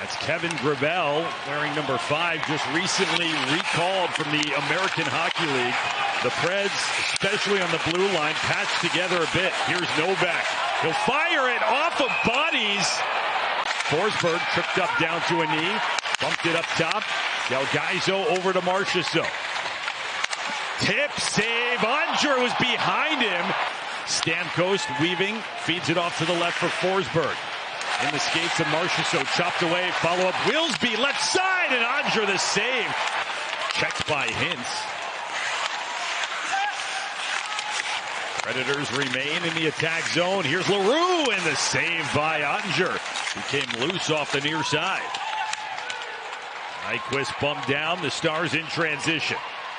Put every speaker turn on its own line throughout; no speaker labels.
That's Kevin Gravel, wearing number 5, just recently recalled from the American Hockey League. The Preds, especially on the blue line, patched together a bit. Here's Novak. He'll fire it off of bodies. Forsberg tripped up down to a knee, bumped it up top. Delgaizo over to Marchessault. Tip, save. Oettinger was behind him. Stamkos weaving, feeds it off to the left for Forsberg. In the skates of Marchessault, chopped away, follow-up. Wilsby, left side, and Oettinger the save. Checked by Hintz. Predators remain in the attack zone. Here's Leroux, and the save by Oettinger. He came loose off the near side. Nyquist bumped down, the Stars in transition.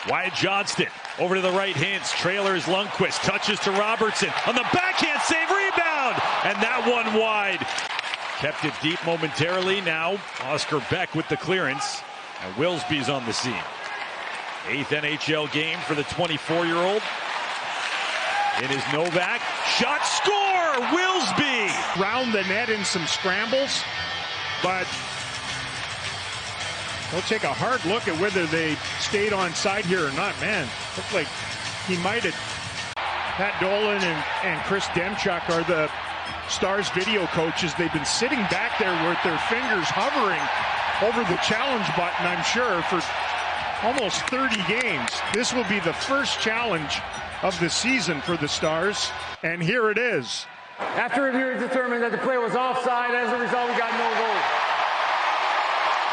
Wyatt Johnston over to the right, Hintz. Trailers Lundqvist, touches to Robertson. On the backhand save, rebound! And that one wide. Kept it deep momentarily. Now Oscar Beck with the clearance. And Wilsby's on the scene. 8th NHL game for the 24-year-old. It is Novak. Shot, score! Wilsby!
Round the net in some scrambles. But we'll take a hard look at whether they stayed on side here or not. Man, looked like he might have. Pat Dolan and Chris Demchuk are the Stars video coaches. They've been sitting back there with their fingers hovering over the challenge button, I'm sure, for almost 30 games. This will be the first challenge of the season for the Stars, and here it is.
After review, it determined that the play was offside. As a result, we got no goal.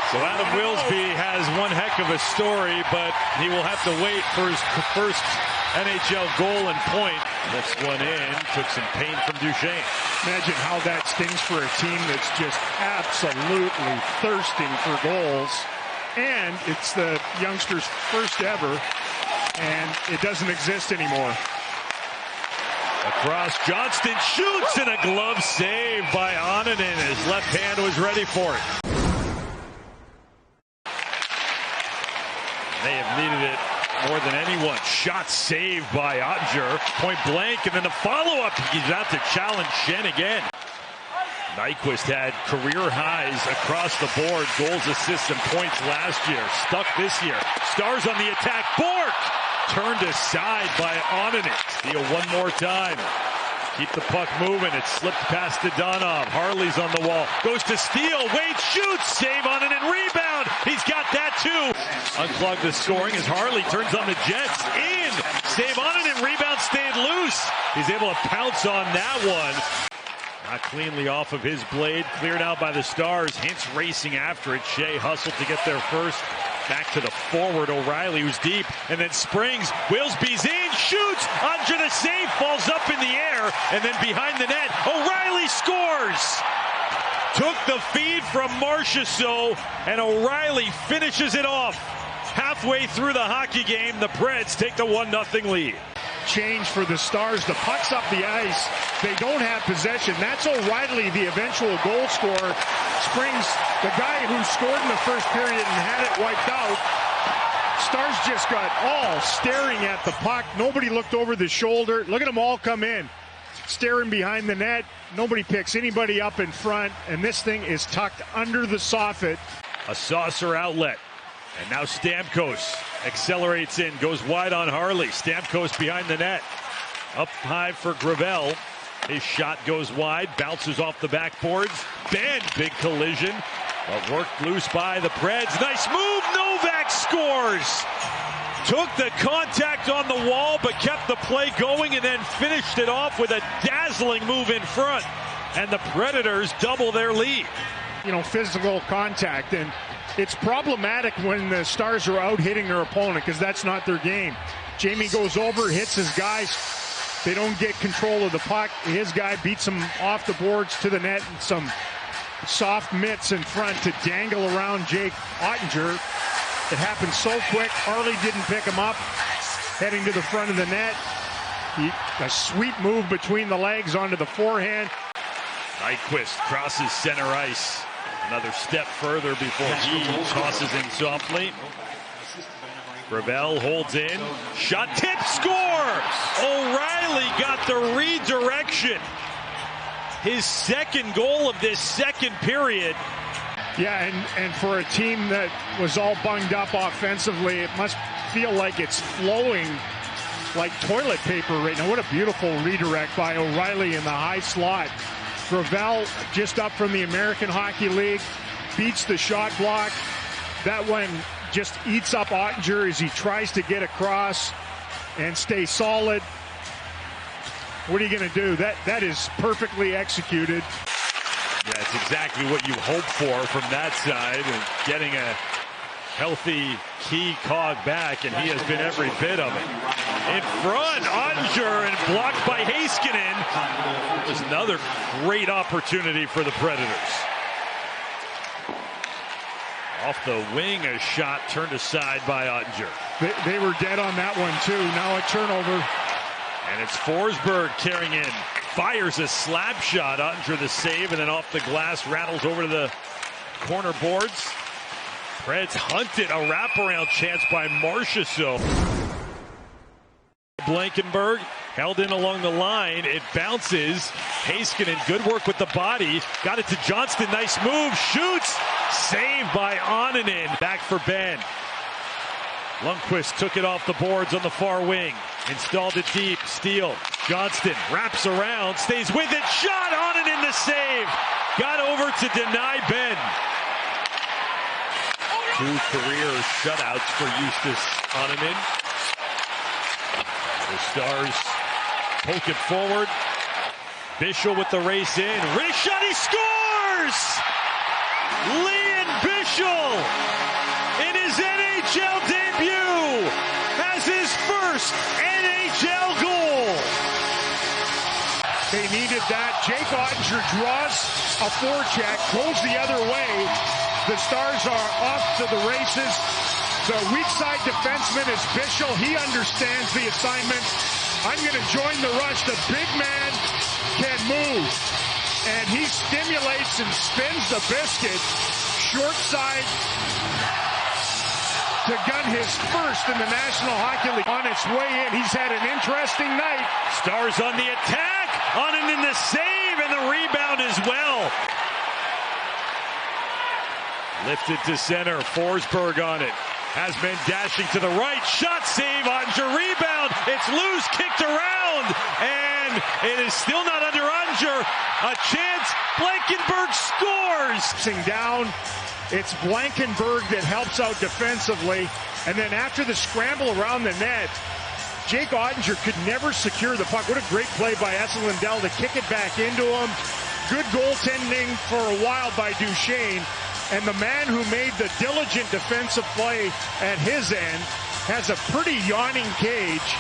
So Adam Wilsby has one heck of a story, but he will have to wait for his first NHL goal and point. Lifts one in, took some pain from Duchesne.
Imagine how that stings for a team that's just absolutely thirsting for goals. And it's the youngster's first ever, and it doesn't exist anymore.
Across, Johnston shoots, and a glove save by Onanen. His left hand was ready for it. They have needed it more than anyone. Shot saved by Oettinger. Point blank, and then the follow-up. He's out to challenge Schenn again. Nyquist had career highs across the board. Goals, assists, and points last year. Stuck this year. Stars on the attack. Bourque turned aside by Onanen. Steal one more time. Keep the puck moving. It slipped past to Donov. Harley's on the wall. Goes to steal. Wade shoots. Save on it and rebound. He's got that too. Unclogged the scoring as Harley turns on the Jets. In. Save on it and rebound stayed loose. He's able to pounce on that one. Not cleanly off of his blade. Cleared out by the Stars. Hintz racing after it. Shea hustled to get there first. Back to the forward, O'Reilly, who's deep, and then springs. Wilsby's in, shoots, under the save, falls up in the air, and then behind the net, O'Reilly scores! Took the feed from Marchessault, and O'Reilly finishes it off. Halfway through the hockey game, the Preds take the 1-0 lead.
Change for the Stars. The puck's up the ice. They don't have possession. That's O'Reilly, the eventual goal scorer. Springs, the guy who scored in the first period and had it wiped out. Stars just got all staring at the puck. Nobody looked over the shoulder. Look at them all come in. Staring behind the net. Nobody picks anybody up in front. And this thing is tucked under the soffit.
A saucer outlet. And now Stamkos accelerates in, goes wide on Harley. Stamkos behind the net. Up high for Gravel. His shot goes wide, bounces off the backboards. Benn, big collision. But worked loose by the Preds. Nice move, Novak scores! Took the contact on the wall, but kept the play going and then finished it off with a dazzling move in front. And the Predators double their lead.
You know, physical contact, and it's problematic when the Stars are out hitting their opponent because that's not their game. Jamie goes over, hits his guys. They don't get control of the puck. His guy beats him off the boards to the net, and some soft mitts in front to dangle around Jake Oettinger. It happened so quick. Harley didn't pick him up. Heading to the front of the net. A sweet move between the legs onto the forehand.
Nyquist crosses center ice. Another step further before he tosses in softly. Gravel holds in. Shot, tip, score! O'Reilly got the redirection. His second goal of this second period.
Yeah, and for a team that was all bunged up offensively, it must feel like it's flowing like toilet paper right now. What a beautiful redirect by O'Reilly in the high slot. Gravel just up from the American Hockey League, beats the shot block. That one just eats up Ottinger as he tries to get across and stay solid. What are you going to do? That is perfectly executed.
Yeah, it's exactly what you hope for from that side, and getting a healthy key cog back, and he has been every bit of it. In front, Ottinger, and blocked by Heiskanen. It was another great opportunity for the Predators. Off the wing, a shot turned aside by Ottinger.
They were dead on that one, too. Now a turnover.
And it's Forsberg carrying in. Fires a slap shot. Ottinger the save, and then off the glass, rattles over to the corner boards. Preds hunted a wraparound chance by Marchessault. Blankenburg held in along the line. It bounces. Heiskanen, good work with the body. Got it to Johnston. Nice move. Shoots. Saved by Onninen. Back for Ben. Lundqvist took it off the boards on the far wing. Installed it deep. Steele. Johnston wraps around. Stays with it. Shot. Onninen the save. Got over to deny Ben. 2 career shutouts for Justus Onninen. The Stars poke it forward. Bischel with the race in. Wrist shot. He scores! Lian Bischel, in his NHL debut, has his first NHL goal.
They needed that. Jake Ottinger draws a forecheck, goes the other way. The Stars are off to the races. The weak side defenseman is Bischel. He understands the assignment. I'm going to join the rush. The big man can move. And he stimulates and spins the biscuit. Short side to gun his first in the National Hockey League. On its way in, he's had an interesting night.
Stars on the attack. Onninen the save and the rebound as well. Lifted to center. Forsberg on it. Has been dashing to the right. Shot save. Ottinger rebound. It's loose. Kicked around. And it is still not under Ottinger. A chance. Blankenburg scores.
Down. It's Blankenburg that helps out defensively. And then after the scramble around the net, Jake Ottinger could never secure the puck. What a great play by Esa Lindell to kick it back into him. Good goaltending for a while by Duchesne. And the man who made the diligent defensive play at his end has a pretty yawning cage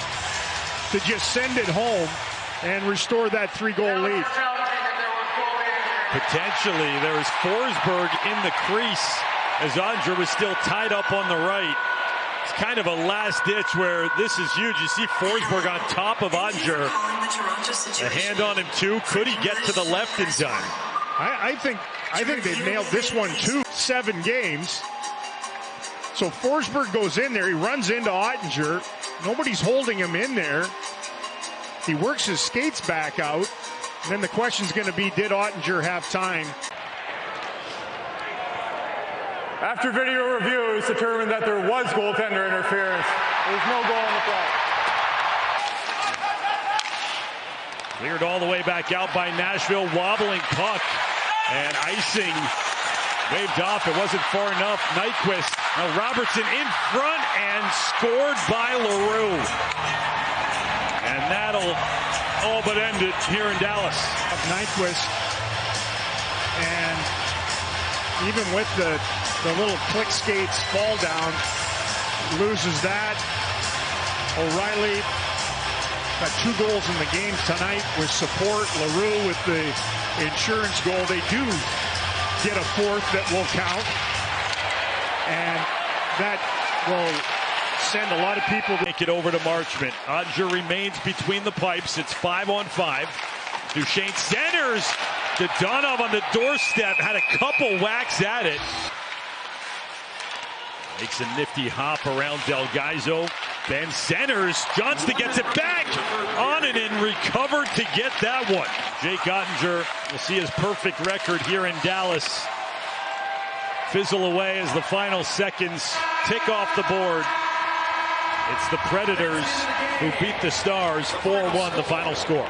to just send it home and restore that 3-goal lead.
Potentially, there's Forsberg in the crease as Ottinger was still tied up on the right. It's kind of a last ditch where this is huge. You see Forsberg on top of Ottinger. A hand on him too. Could he get to the left in time?
I think they nailed this one too. 7 games. So Forsberg goes in there. He runs into Ottinger. Nobody's holding him in there. He works his skates back out. And then the question's going to be, did Ottinger have time?
After video review, it was determined that there was goaltender interference. There was no goal on the play.
Cleared all the way back out by Nashville. Wobbling puck. And icing waved off. It wasn't far enough. Nyquist. Now Robertson in front and scored by Leroux. And that'll all but end it here in Dallas.
Nyquist. And even with the little click skates fall down, loses that. O'Reilly got 2 goals in the game tonight with support. Leroux with the insurance goal. They do get a 4th that will count. And that will send a lot of people to
take it over to Marchment. Ottinger remains between the pipes. It's 5-on-5. Duchesne centers. Dadonov on the doorstep. Had a couple whacks at it. Makes a nifty hop around Del Gaizo. Ben centers. Johnston gets it back. Onninen recovered to get that one. Jake Ottinger will see his perfect record here in Dallas. fizzle away as the final seconds tick off the board. It's the Predators who beat the Stars 4-1, the final score.